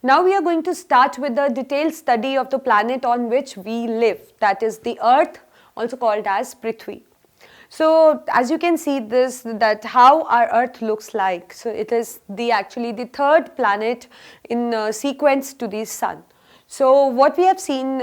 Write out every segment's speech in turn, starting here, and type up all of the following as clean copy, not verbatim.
Now we are going to start with the detailed study of the planet on which we live, that is the Earth, also called as Prithvi. So as you can see this, that how our Earth looks like. So it is actually the third planet in sequence to the Sun. So what we have seen,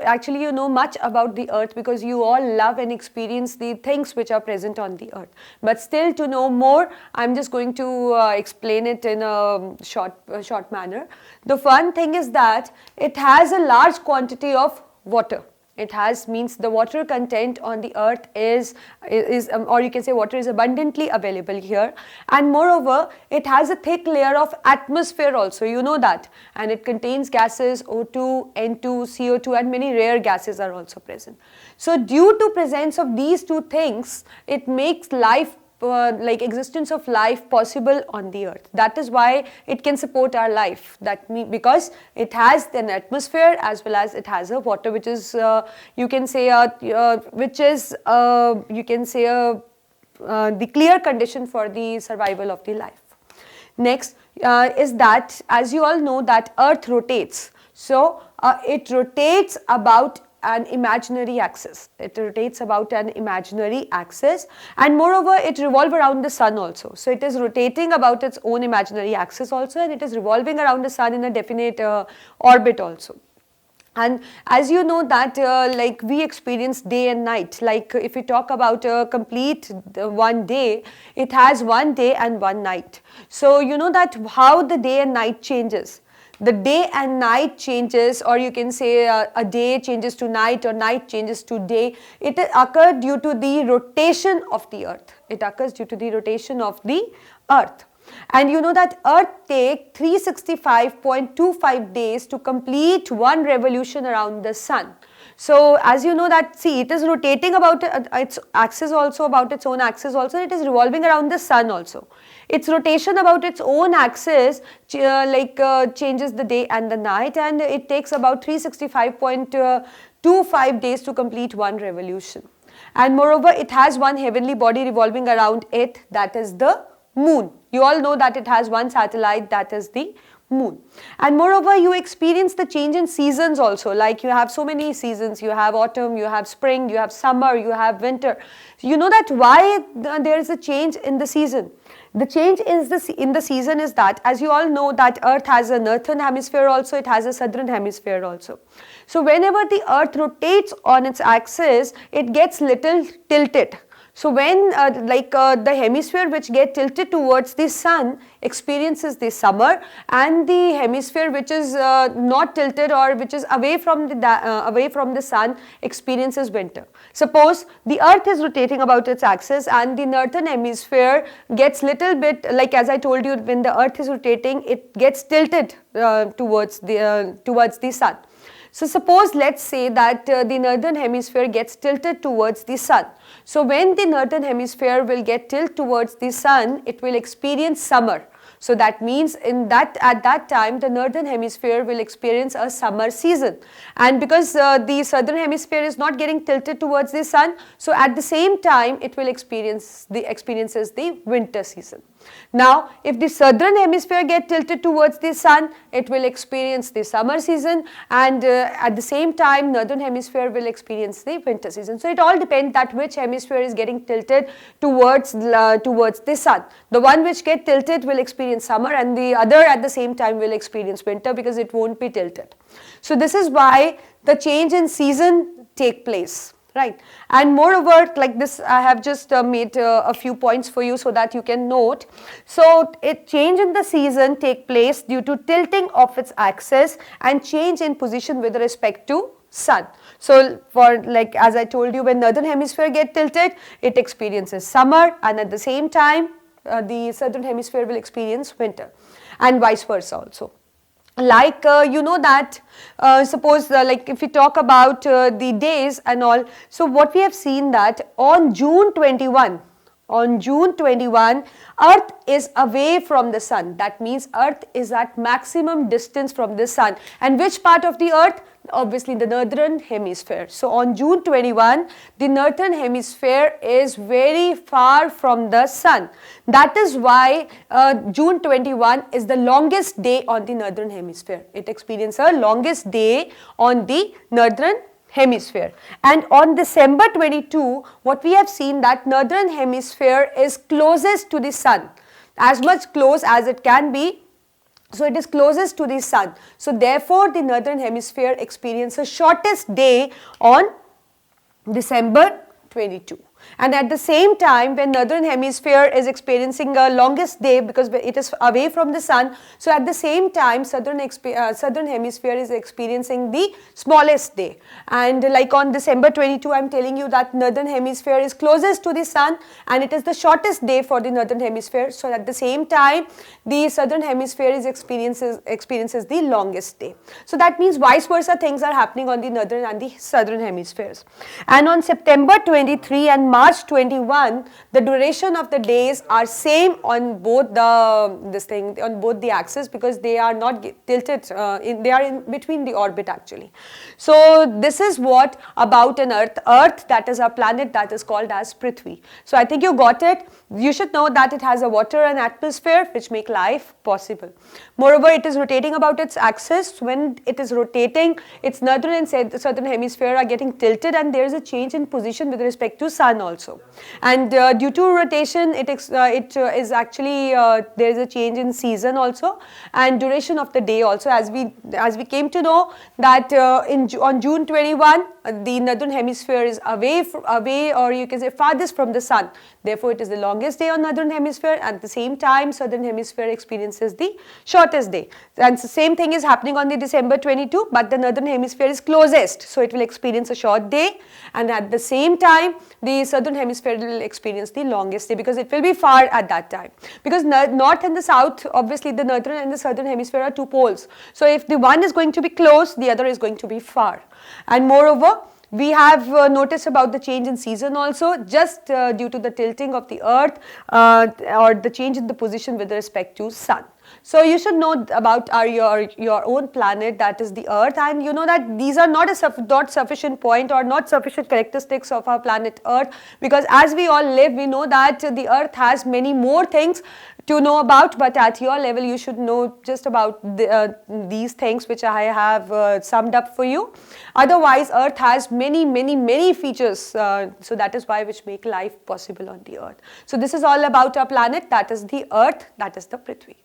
actually you know much about the Earth because you all love and experience the things which are present on the Earth. But still, to know more, I'm just going to explain it in a short manner. The one thing is that it has a large quantity of water. It has, means the water content on the Earth is or you can say water is abundantly available here, and moreover it has a thick layer of atmosphere also, you know that, and it contains gases O2, N2, CO2 and many rare gases are also present. So due to presence of these two things, it makes life like existence of life possible on the Earth. That is why it can support our life, because it has an atmosphere as well as it has a water which is you can say the clear condition for the survival of the life. Next is that, as you all know, that Earth rotates. So it rotates about an imaginary axis. It rotates about an imaginary axis, and moreover it revolves around the Sun also. So it is rotating about its own imaginary axis also, and it is revolving around the Sun in a definite orbit also. And as you know that like we experience day and night, like if we talk about a complete one day, it has one day and one night. So you know that how the day and night changes. The day and night changes, or you can say a day changes to night or night changes to day. It occurs due to the rotation of the Earth. It occurs due to the rotation of the Earth. And you know that Earth takes 365.25 days to complete one revolution around the Sun. So as you know that, see, it is rotating about its axis also, about its own axis also, it is revolving around the Sun also. Its rotation about its own axis changes the day and the night, and it takes about 365.25 days to complete one revolution. And moreover, it has one heavenly body revolving around it, that is the Moon. You all know that it has one satellite, that is the Moon. And moreover, you experience the change in seasons also, like you have so many seasons. You have autumn, you have spring, you have summer, you have winter. You know that why there is a change in the season. The change in the season is that, as you all know, that Earth has a northern hemisphere also, it has a southern hemisphere also. So whenever the Earth rotates on its axis, it gets little tilted. So when the hemisphere which get tilted towards the Sun experiences the summer, and the hemisphere which is not tilted or which is away from the Sun experiences winter. Suppose the Earth is rotating about its axis and the northern hemisphere gets little bit, like as I told you, when the Earth is rotating, it gets tilted towards the Sun. So suppose, let's say that the northern hemisphere gets tilted towards the Sun. So when the northern hemisphere will get tilted towards the Sun, it will experience summer. So that means at that time the northern hemisphere will experience a summer season, and because the southern hemisphere is not getting tilted towards the Sun, so at the same time it will experiences the winter season. Now if the southern hemisphere get tilted towards the Sun, it will experience the summer season, and at the same time northern hemisphere will experience the winter season. So it all depends that which hemisphere is getting tilted towards the Sun. The one which get tilted will experience summer, and the other at the same time will experience winter because it won't be tilted. So this is why the change in season take place, right? And moreover, like this, I have just made a few points for you so that you can note. So change in the season take place due to tilting of its axis and change in position with respect to Sun. So for, like as I told you, when northern hemisphere get tilted, it experiences summer, and at the same time the southern hemisphere will experience winter, and vice versa also. Like you know that suppose like if we talk about the days and all, so what we have seen that on June 21, on June 21, Earth is away from the Sun. That means Earth is at maximum distance from the Sun. And which part of the Earth? Obviously the northern hemisphere. So on June 21, the northern hemisphere is very far from the Sun. That is why June 21 is the longest day on the northern hemisphere. It experiences a longest day on the northern hemisphere. And on December 22, what we have seen that northern hemisphere is closest to the Sun, as much close as it can be. So it is closest to the Sun. So therefore the northern hemisphere experiences shortest day on December 22. And at the same time, when northern hemisphere is experiencing a longest day because it is away from the Sun, so at the same time southern hemisphere is experiencing the smallest day. And like on December 22, I am telling you that northern hemisphere is closest to the Sun and it is the shortest day for the northern hemisphere. So at the same time, the southern hemisphere is experiences the longest day. So that means vice versa things are happening on the northern and the southern hemispheres. And on September 23 and March 21, the duration of the days are same on both the axis because they are not tilted, they are in between the orbit actually. So this is what about an Earth, that is a planet that is called as Prithvi. So I think you got it. You should know that it has a water and atmosphere which make life possible. Moreover, it is rotating about its axis. When it is rotating, its northern and southern hemisphere are getting tilted and there is a change in position with respect to Sun also. And due to rotation, it is actually there is a change in season also and duration of the day also, as we came to know that on June 21, the northern hemisphere is away or you can say farthest from the Sun. Therefore, it is the longest day on northern hemisphere. At the same time, southern hemisphere experiences the shortest day. And the same thing is happening on the December 22, but the northern hemisphere is closest, so it will experience a short day. And at the same time, the southern hemisphere will experience the longest day because it will be far at that time. Because north and the south, obviously the northern and the southern hemisphere are two poles. So if the one is going to be close, the other is going to be far. And moreover, we have noticed about the change in season also, just due to the tilting of the Earth or the change in the position with respect to Sun. So you should know about your own planet, that is the Earth, and you know that these are not sufficient point or not sufficient characteristics of our planet Earth, because as we all live, we know that the Earth has many more things to know about, but at your level you should know just about these things which I have summed up for you. Otherwise, Earth has many features, so that is why which make life possible on the Earth. So this is all about our planet, that is the Earth, that is the Prithvi.